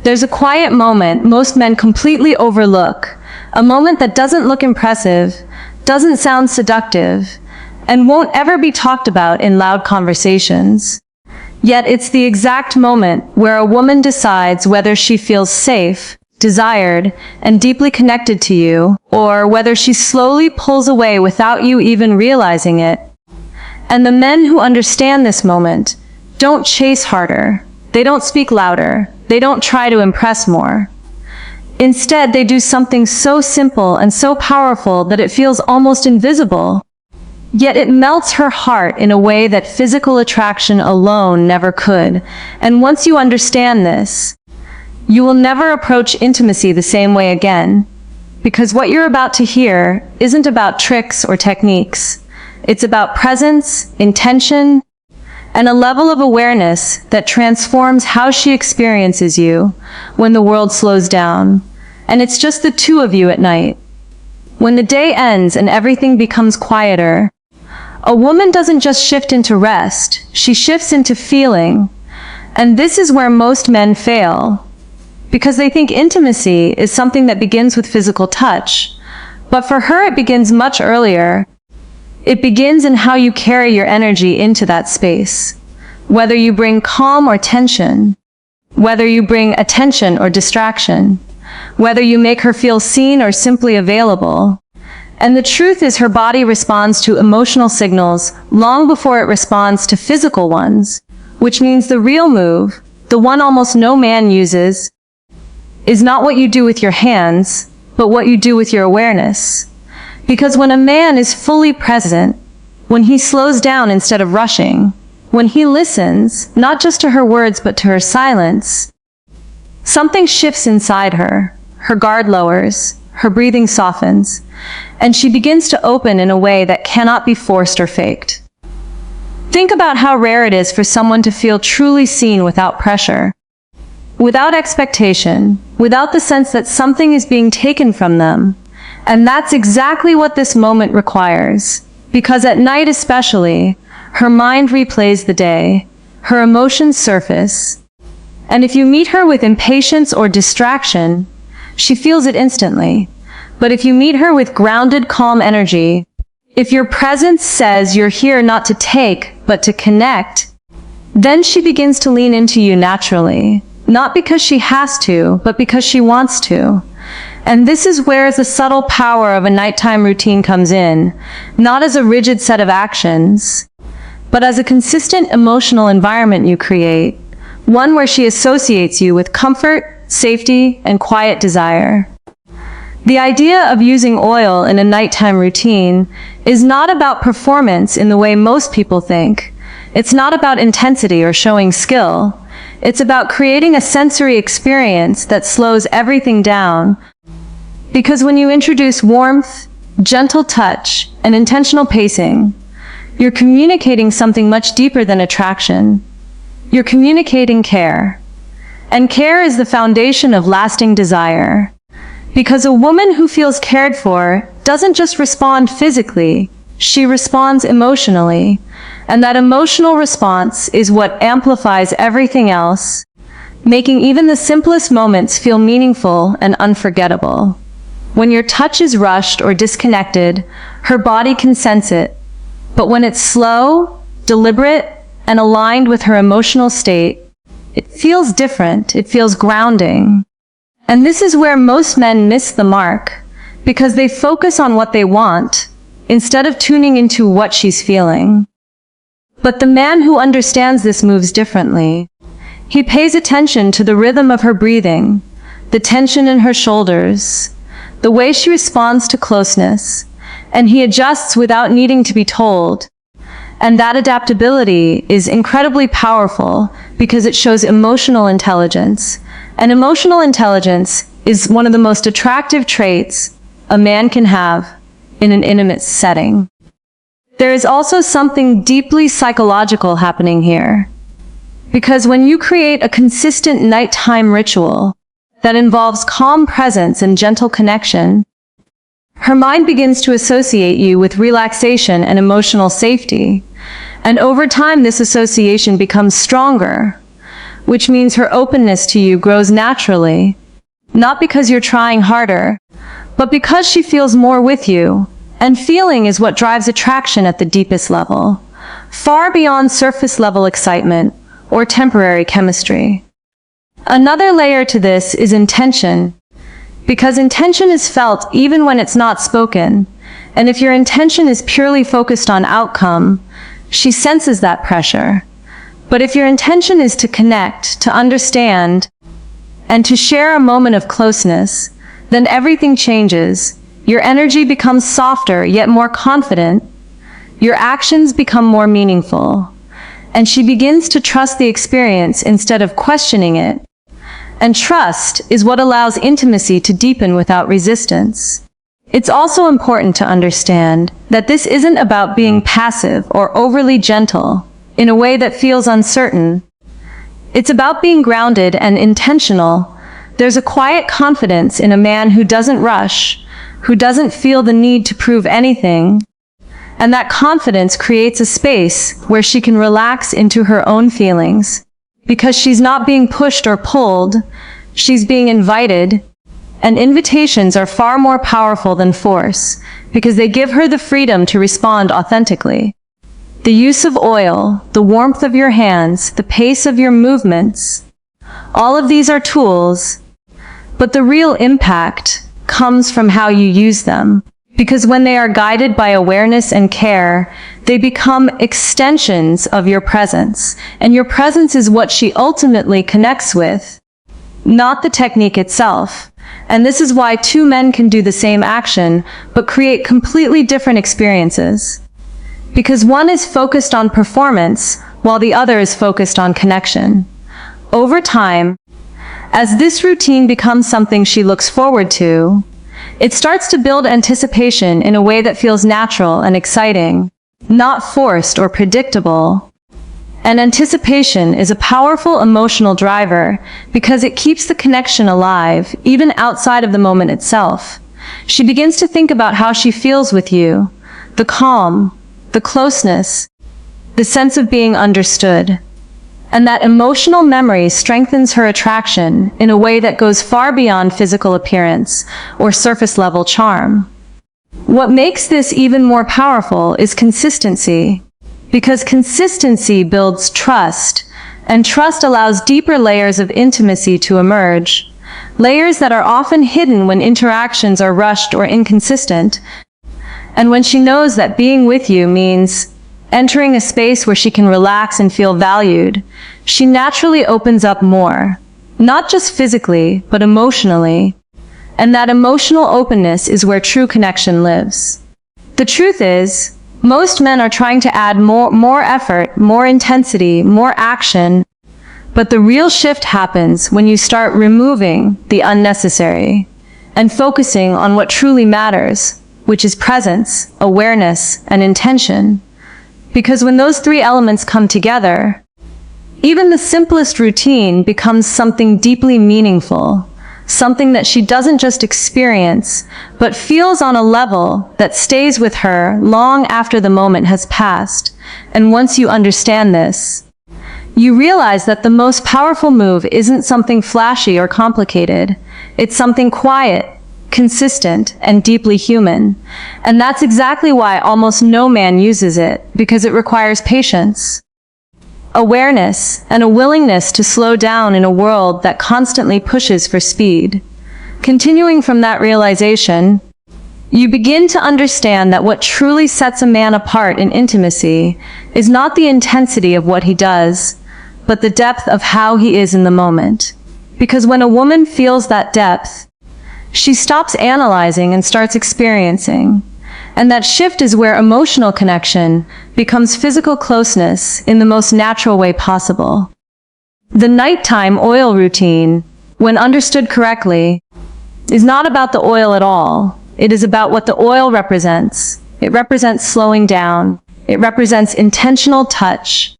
There's a quiet moment most men completely overlook, a moment that doesn't look impressive, doesn't sound seductive, and won't ever be talked about in loud conversations. Yet it's the exact moment where a woman decides whether she feels safe, desired, and deeply connected to you, or whether she slowly pulls away without you even realizing it. And the men who understand this moment don't chase harder, they don't speak louder, they don't try to impress more. Instead, they do something so simple and so powerful that it feels almost invisible. Yet it melts her heart in a way that physical attraction alone never could. And once you understand this, you will never approach intimacy the same way again. Because what you're about to hear isn't about tricks or techniques. It's about presence, intention, and a level of awareness that transforms how she experiences you when the world slows down. And it's just the two of you at night. When the day ends and everything becomes quieter, a woman doesn't just shift into rest, she shifts into feeling. And this is where most men fail, because they think intimacy is something that begins with physical touch. But for her, it begins much earlier. It begins in how you carry your energy into that space. Whether you bring calm or tension, whether you bring attention or distraction, whether you make her feel seen or simply available. And the truth is, her body responds to emotional signals long before it responds to physical ones, which means the real move, the one almost no man uses, is not what you do with your hands, but what you do with your awareness. Because when a man is fully present, when he slows down instead of rushing, when he listens, not just to her words but to her silence, something shifts inside her. Her guard lowers, her breathing softens, and she begins to open in a way that cannot be forced or faked. Think about how rare it is for someone to feel truly seen without pressure, without expectation, without the sense that something is being taken from them. And that's exactly what this moment requires, because at night especially, her mind replays the day, her emotions surface, and if you meet her with impatience or distraction, she feels it instantly. But if you meet her with grounded, calm energy, if your presence says you're here not to take, but to connect, then she begins to lean into you naturally, not because she has to, but because she wants to. And this is where the subtle power of a nighttime routine comes in, not as a rigid set of actions, but as a consistent emotional environment you create, one where she associates you with comfort, safety, and quiet desire. The idea of using oil in a nighttime routine is not about performance in the way most people think. It's not about intensity or showing skill. It's about creating a sensory experience that slows everything down. Because when you introduce warmth, gentle touch, and intentional pacing, you're communicating something much deeper than attraction. You're communicating care. And care is the foundation of lasting desire. Because a woman who feels cared for doesn't just respond physically, she responds emotionally. And that emotional response is what amplifies everything else, making even the simplest moments feel meaningful and unforgettable. When your touch is rushed or disconnected, her body can sense it. But when it's slow, deliberate, and aligned with her emotional state, it feels different. It feels grounding. And this is where most men miss the mark, because they focus on what they want, instead of tuning into what she's feeling. But the man who understands this moves differently. He pays attention to the rhythm of her breathing, the tension in her shoulders, the way she responds to closeness, and he adjusts without needing to be told. And that adaptability is incredibly powerful because it shows emotional intelligence. And emotional intelligence is one of the most attractive traits a man can have in an intimate setting. There is also something deeply psychological happening here. Because when you create a consistent nighttime ritual that involves calm presence and gentle connection, her mind begins to associate you with relaxation and emotional safety. And over time, this association becomes stronger. which means her openness to you grows naturally, not because you're trying harder, but because she feels more with you, and feeling is what drives attraction at the deepest level, far beyond surface-level excitement or temporary chemistry. Another layer to this is intention, because intention is felt even when it's not spoken, and if your intention is purely focused on outcome, she senses that pressure. But if your intention is to connect, to understand, and to share a moment of closeness, then everything changes. Your energy becomes softer yet more confident. Your actions become more meaningful. And she begins to trust the experience instead of questioning it. And trust is what allows intimacy to deepen without resistance. It's also important to understand that this isn't about being passive or overly gentle in a way that feels uncertain. It's about being grounded and intentional. There's a quiet confidence in a man who doesn't rush, who doesn't feel the need to prove anything, and that confidence creates a space where she can relax into her own feelings, because she's not being pushed or pulled, she's being invited, and invitations are far more powerful than force, because they give her the freedom to respond authentically. The use of oil, the warmth of your hands, the pace of your movements, all of these are tools, but the real impact comes from how you use them. Because when they are guided by awareness and care, they become extensions of your presence, and your presence is what she ultimately connects with, not the technique itself. And this is why two men can do the same action, but create completely different experiences. Because one is focused on performance, while the other is focused on connection. Over time, as this routine becomes something she looks forward to, it starts to build anticipation in a way that feels natural and exciting, not forced or predictable. And anticipation is a powerful emotional driver because it keeps the connection alive, even outside of the moment itself. She begins to think about how she feels with you, the calm, the closeness, the sense of being understood. And that emotional memory strengthens her attraction in a way that goes far beyond physical appearance or surface-level charm. What makes this even more powerful is consistency, because consistency builds trust, and trust allows deeper layers of intimacy to emerge, layers that are often hidden when interactions are rushed or inconsistent. And when she knows that being with you means entering a space where she can relax and feel valued, she naturally opens up more, not just physically, but emotionally. And that emotional openness is where true connection lives. The truth is, most men are trying to add more effort, more intensity, more action, but the real shift happens when you start removing the unnecessary and focusing on what truly matters, which is presence, awareness, and intention. Because when those three elements come together, even the simplest routine becomes something deeply meaningful, something that she doesn't just experience, but feels on a level that stays with her long after the moment has passed. And once you understand this, you realize that the most powerful move isn't something flashy or complicated. It's something quiet, consistent, and deeply human. And that's exactly why almost no man uses it, because it requires patience, awareness, and a willingness to slow down in a world that constantly pushes for speed. Continuing from that realization, you begin to understand that what truly sets a man apart in intimacy is not the intensity of what he does, but the depth of how he is in the moment. Because when a woman feels that depth, she stops analyzing and starts experiencing. And that shift is where emotional connection becomes physical closeness in the most natural way possible. The nighttime oil routine, when understood correctly, is not about the oil at all. It is about what the oil represents. It represents slowing down. It represents intentional touch.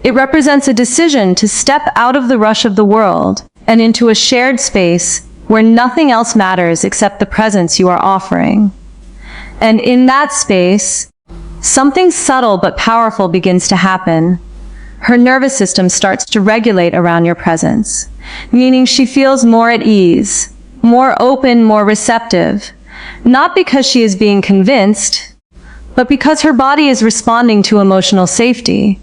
It represents a decision to step out of the rush of the world and into a shared space where nothing else matters except the presence you are offering. And in that space, something subtle but powerful begins to happen. her nervous system starts to regulate around your presence, meaning she feels more at ease, more open, more receptive, not because she is being convinced, but because her body is responding to emotional safety.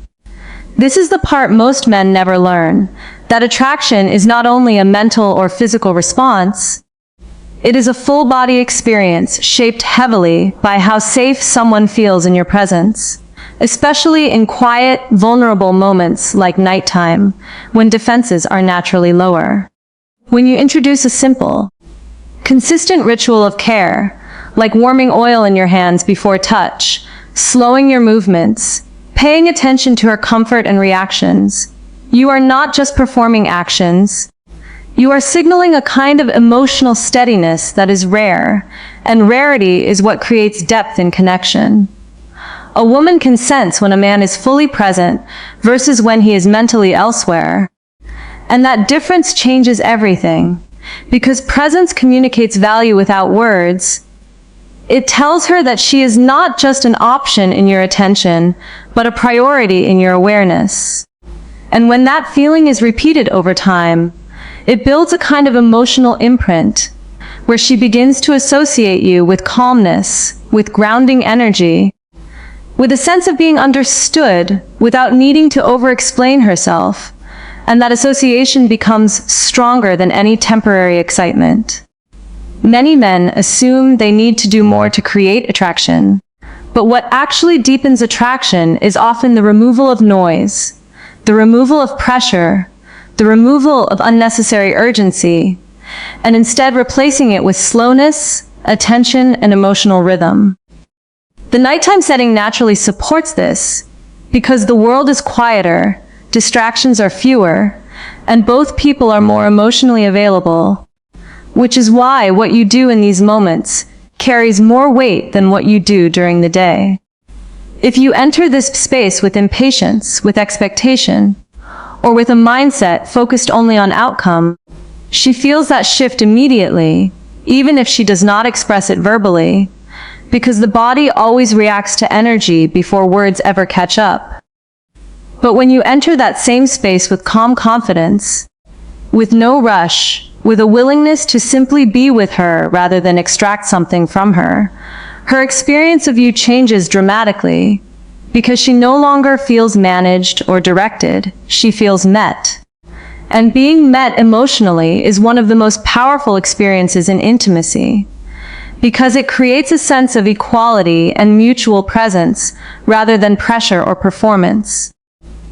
This is the part most men never learn, that attraction is not only a mental or physical response, it is a full-body experience shaped heavily by how safe someone feels in your presence, especially in quiet, vulnerable moments like nighttime, when defenses are naturally lower. When you introduce a simple, consistent ritual of care, like warming oil in your hands before touch, slowing your movements, paying attention to her comfort and reactions, you are not just performing actions, you are signaling a kind of emotional steadiness that is rare, and rarity is what creates depth in connection. A woman can sense when a man is fully present versus when he is mentally elsewhere, and that difference changes everything, because presence communicates value without words. It tells her that she is not just an option in your attention, but a priority in your awareness. And when that feeling is repeated over time, it builds a kind of emotional imprint, where she begins to associate you with calmness, with grounding energy, with a sense of being understood without needing to over-explain herself, and that association becomes stronger than any temporary excitement. Many men assume they need to do more to create attraction, but what actually deepens attraction is often the removal of noise, the removal of pressure, the removal of unnecessary urgency, and instead replacing it with slowness, attention, and emotional rhythm. The nighttime setting naturally supports this, because the world is quieter, distractions are fewer, and both people are more emotionally available, which is why what you do in these moments carries more weight than what you do during the day. If you enter this space with impatience, with expectation, or with a mindset focused only on outcome, she feels that shift immediately, even if she does not express it verbally, because the body always reacts to energy before words ever catch up. But when you enter that same space with calm confidence, with no rush, with a willingness to simply be with her rather than extract something from her, her experience of you changes dramatically, because she no longer feels managed or directed, she feels met. And being met emotionally is one of the most powerful experiences in intimacy, because it creates a sense of equality and mutual presence rather than pressure or performance.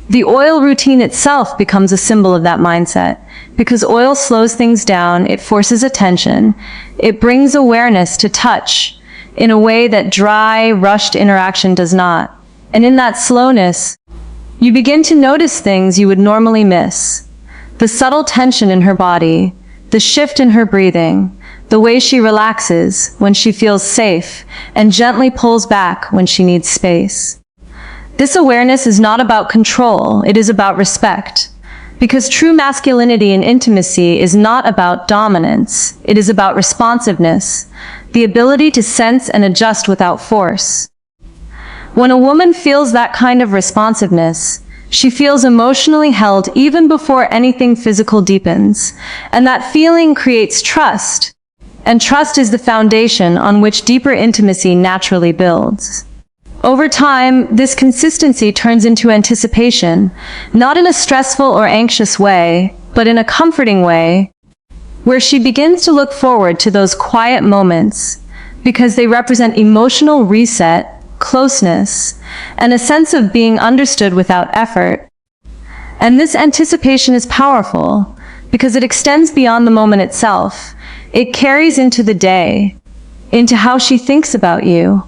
The oil routine itself becomes a symbol of that mindset, because oil slows things down, it forces attention, it brings awareness to touch in a way that dry, rushed interaction does not. And in that slowness, you begin to notice things you would normally miss. The subtle tension in her body, the shift in her breathing, the way she relaxes when she feels safe and gently pulls back when she needs space. This awareness is not about control, it is about respect. Because true masculinity in intimacy is not about dominance, it is about responsiveness, the ability to sense and adjust without force. When a woman feels that kind of responsiveness, she feels emotionally held even before anything physical deepens, and that feeling creates trust, and trust is the foundation on which deeper intimacy naturally builds. Over time, this consistency turns into anticipation, not in a stressful or anxious way, but in a comforting way, where she begins to look forward to those quiet moments, because they represent emotional reset, closeness, and a sense of being understood without effort. And this anticipation is powerful, because it extends beyond the moment itself. It carries into the day, into how she thinks about you,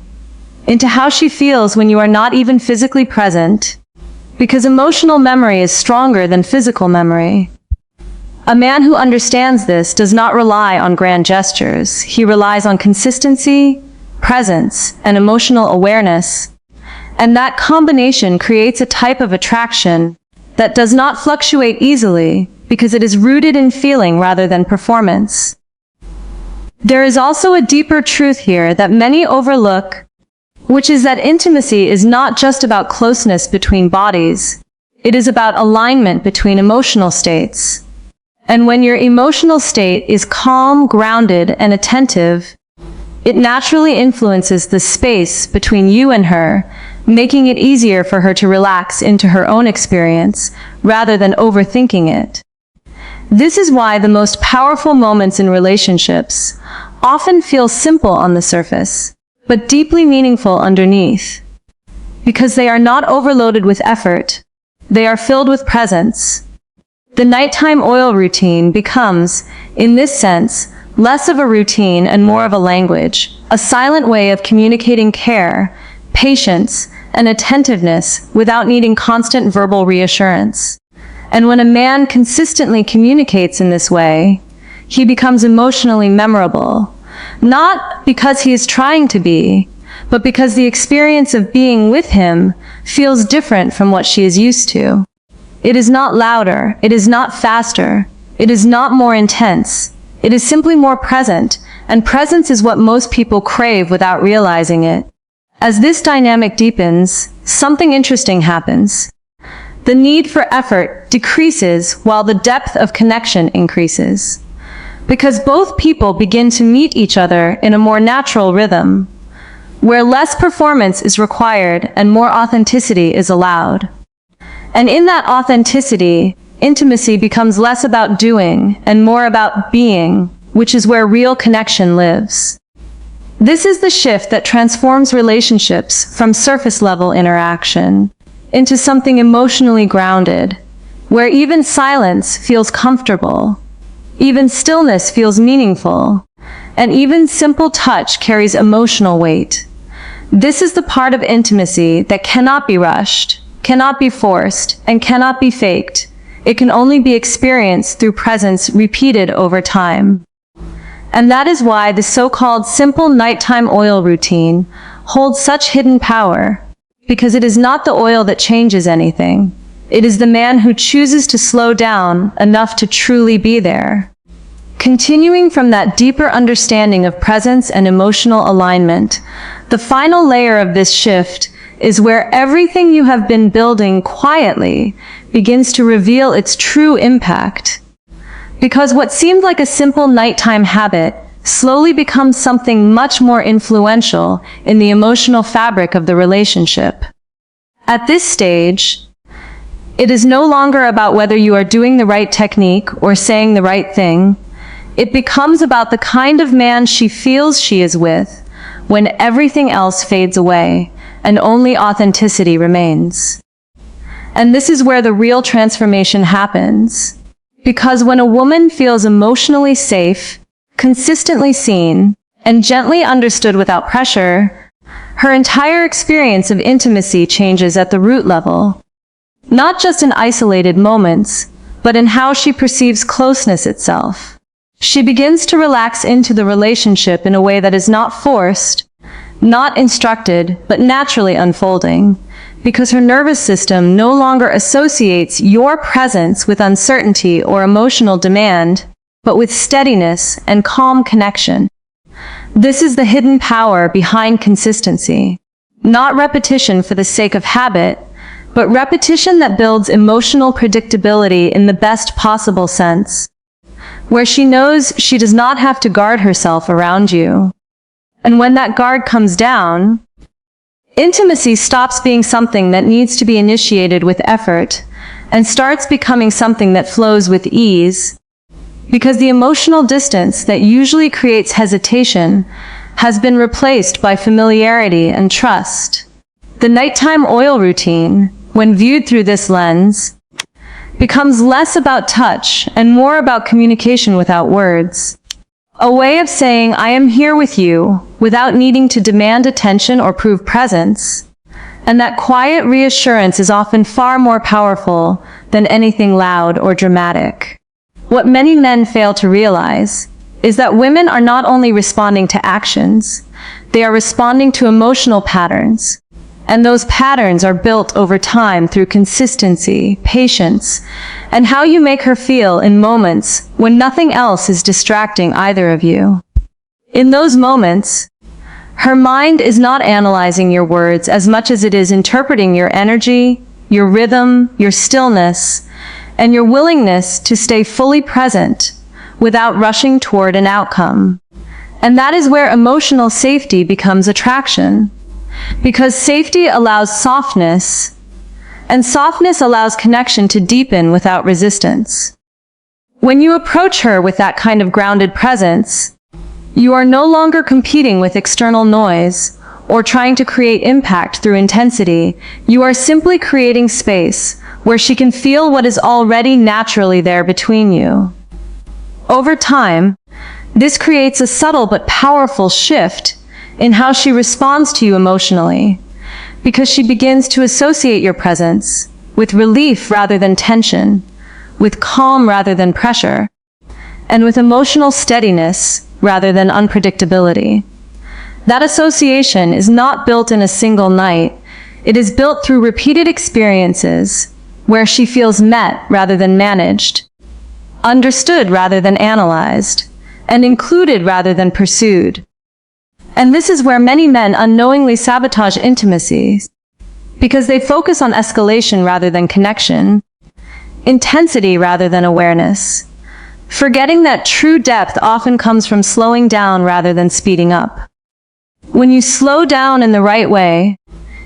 into how she feels when you are not even physically present, because emotional memory is stronger than physical memory. A man who understands this does not rely on grand gestures. He relies on consistency, presence, and emotional awareness. And that combination creates a type of attraction that does not fluctuate easily, because it is rooted in feeling rather than performance. There is also a deeper truth here that many overlook, which is that intimacy is not just about closeness between bodies. It is about alignment between emotional states. And when your emotional state is calm, grounded, and attentive, it naturally influences the space between you and her, making it easier for her to relax into her own experience rather than overthinking it. This is why the most powerful moments in relationships often feel simple on the surface, but deeply meaningful underneath. Because they are not overloaded with effort, they are filled with presence. The nighttime oil routine becomes, in this sense, less of a routine and more of a language, a silent way of communicating care, patience, and attentiveness without needing constant verbal reassurance. And when a man consistently communicates in this way, he becomes emotionally memorable, not because he is trying to be, but because the experience of being with him feels different from what she is used to. It is not louder, it is not faster, it is not more intense, it is simply more present, and presence is what most people crave without realizing it. As this dynamic deepens, something interesting happens. The need for effort decreases while the depth of connection increases. Because both people begin to meet each other in a more natural rhythm, where less performance is required and more authenticity is allowed. And in that authenticity, intimacy becomes less about doing and more about being, which is where real connection lives. This is the shift that transforms relationships from surface-level interaction into something emotionally grounded, where even silence feels comfortable, even stillness feels meaningful, and even simple touch carries emotional weight. This is the part of intimacy that cannot be rushed, cannot be forced, and cannot be faked. It can only be experienced through presence repeated over time. And that is why the so-called simple nighttime oil routine holds such hidden power, because it is not the oil that changes anything. It is the man who chooses to slow down enough to truly be there. Continuing from that deeper understanding of presence and emotional alignment, the final layer of this shift is where everything you have been building quietly begins to reveal its true impact. Because what seemed like a simple nighttime habit slowly becomes something much more influential in the emotional fabric of the relationship. At this stage, it is no longer about whether you are doing the right technique or saying the right thing. It becomes about the kind of man she feels she is with when everything else fades away and only authenticity remains. And this is where the real transformation happens. Because when a woman feels emotionally safe, consistently seen, and gently understood without pressure, her entire experience of intimacy changes at the root level. Not just in isolated moments, but in how she perceives closeness itself. She begins to relax into the relationship in a way that is not forced, not instructed, but naturally unfolding, because her nervous system no longer associates your presence with uncertainty or emotional demand, but with steadiness and calm connection. This is the hidden power behind consistency. Not repetition for the sake of habit, but repetition that builds emotional predictability in the best possible sense, where she knows she does not have to guard herself around you. And when that guard comes down, intimacy stops being something that needs to be initiated with effort and starts becoming something that flows with ease, because the emotional distance that usually creates hesitation has been replaced by familiarity and trust. The nighttime oil routine, when viewed through this lens, becomes less about touch and more about communication without words. A way of saying, I am here with you, without needing to demand attention or prove presence. And that quiet reassurance is often far more powerful than anything loud or dramatic. What many men fail to realize is that women are not only responding to actions, they are responding to emotional patterns. And those patterns are built over time through consistency, patience, and how you make her feel in moments when nothing else is distracting either of you. In those moments, her mind is not analyzing your words as much as it is interpreting your energy, your rhythm, your stillness, and your willingness to stay fully present without rushing toward an outcome. And that is where emotional safety becomes attraction. Because safety allows softness, and softness allows connection to deepen without resistance. When you approach her with that kind of grounded presence, you are no longer competing with external noise or trying to create impact through intensity. You are simply creating space where she can feel what is already naturally there between you. Over time, this creates a subtle but powerful shift in how she responds to you emotionally, because she begins to associate your presence with relief rather than tension, with calm rather than pressure, and with emotional steadiness rather than unpredictability. That association is not built in a single night. It is built through repeated experiences where she feels met rather than managed, understood rather than analyzed, and included rather than pursued. And this is where many men unknowingly sabotage intimacy, because they focus on escalation rather than connection, intensity rather than awareness, forgetting that true depth often comes from slowing down rather than speeding up. When you slow down in the right way,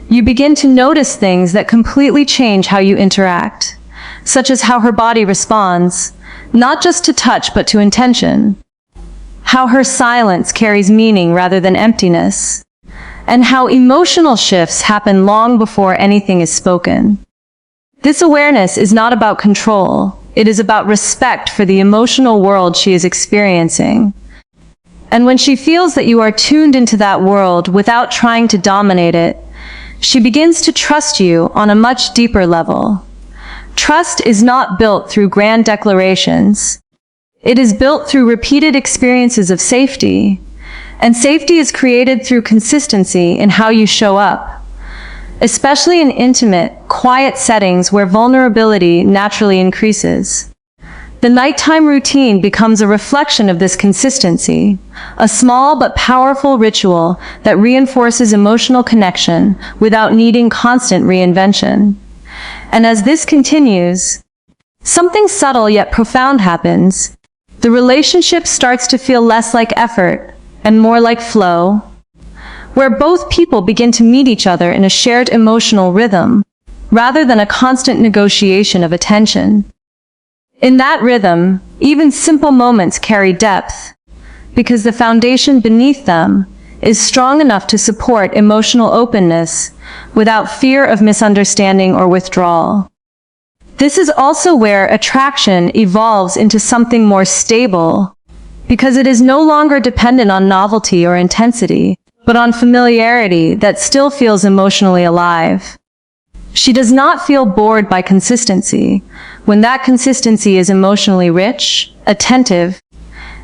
you begin to notice things that completely change how you interact, such as how her body responds, not just to touch but to intention, how her silence carries meaning rather than emptiness, and how emotional shifts happen long before anything is spoken. This awareness is not about control, it is about respect for the emotional world she is experiencing. And when she feels that you are tuned into that world without trying to dominate it, she begins to trust you on a much deeper level. Trust is not built through grand declarations. It is built through repeated experiences of safety, and safety is created through consistency in how you show up, especially in intimate, quiet settings where vulnerability naturally increases. The nighttime routine becomes a reflection of this consistency, a small but powerful ritual that reinforces emotional connection without needing constant reinvention. And as this continues, something subtle yet profound happens. The relationship starts to feel less like effort and more like flow, where both people begin to meet each other in a shared emotional rhythm, rather than a constant negotiation of attention. In that rhythm, even simple moments carry depth, because the foundation beneath them is strong enough to support emotional openness without fear of misunderstanding or withdrawal. This is also where attraction evolves into something more stable, because it is no longer dependent on novelty or intensity, but on familiarity that still feels emotionally alive. She does not feel bored by consistency, when that consistency is emotionally rich, attentive,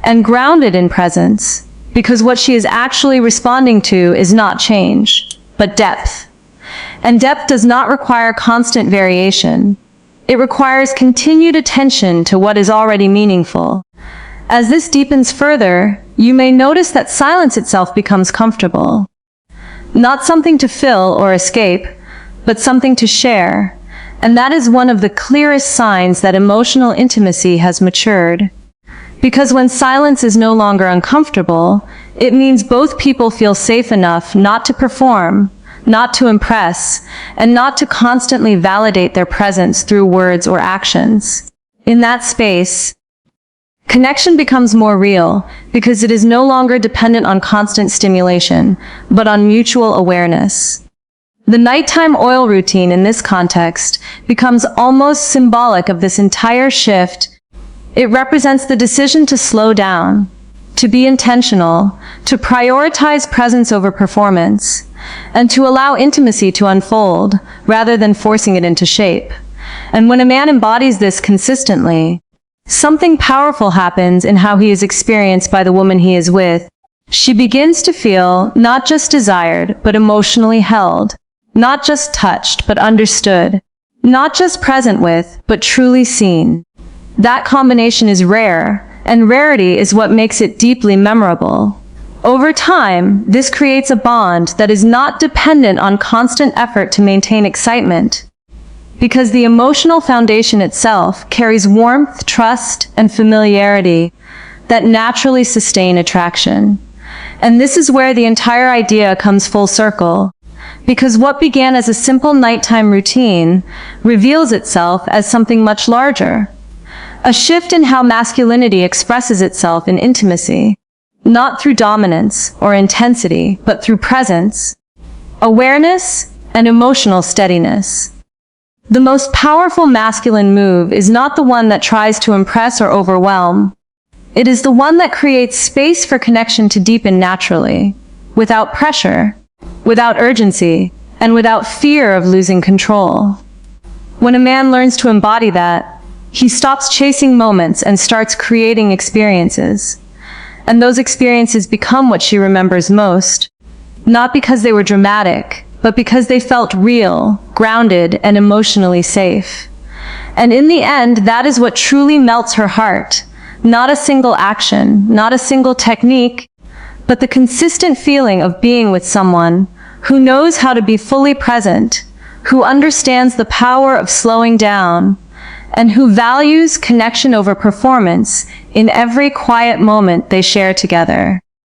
and grounded in presence, because what she is actually responding to is not change, but depth. And depth does not require constant variation. It requires continued attention to what is already meaningful. As this deepens further, you may notice that silence itself becomes comfortable. Not something to fill or escape, but something to share. And that is one of the clearest signs that emotional intimacy has matured. Because when silence is no longer uncomfortable, it means both people feel safe enough not to perform, not to impress, and not to constantly validate their presence through words or actions. In that space, connection becomes more real, because it is no longer dependent on constant stimulation, but on mutual awareness. The nighttime oil routine in this context becomes almost symbolic of this entire shift. It represents the decision to slow down, to be intentional, to prioritize presence over performance, and to allow intimacy to unfold, rather than forcing it into shape. And when a man embodies this consistently, something powerful happens in how he is experienced by the woman he is with. She begins to feel not just desired, but emotionally held, not just touched, but understood, not just present with, but truly seen. That combination is rare, and rarity is what makes it deeply memorable. Over time, this creates a bond that is not dependent on constant effort to maintain excitement, because the emotional foundation itself carries warmth, trust, and familiarity that naturally sustain attraction. And this is where the entire idea comes full circle, because what began as a simple nighttime routine reveals itself as something much larger. A shift in how masculinity expresses itself in intimacy, not through dominance or intensity, but through presence, awareness, and emotional steadiness. The most powerful masculine move is not the one that tries to impress or overwhelm. It is the one that creates space for connection to deepen naturally, without pressure, without urgency, and without fear of losing control. When a man learns to embody that, he stops chasing moments and starts creating experiences. And those experiences become what she remembers most, not because they were dramatic, but because they felt real, grounded, and emotionally safe. And in the end, that is what truly melts her heart. Not a single action, not a single technique, but the consistent feeling of being with someone who knows how to be fully present, who understands the power of slowing down, and who values connection over performance in every quiet moment they share together.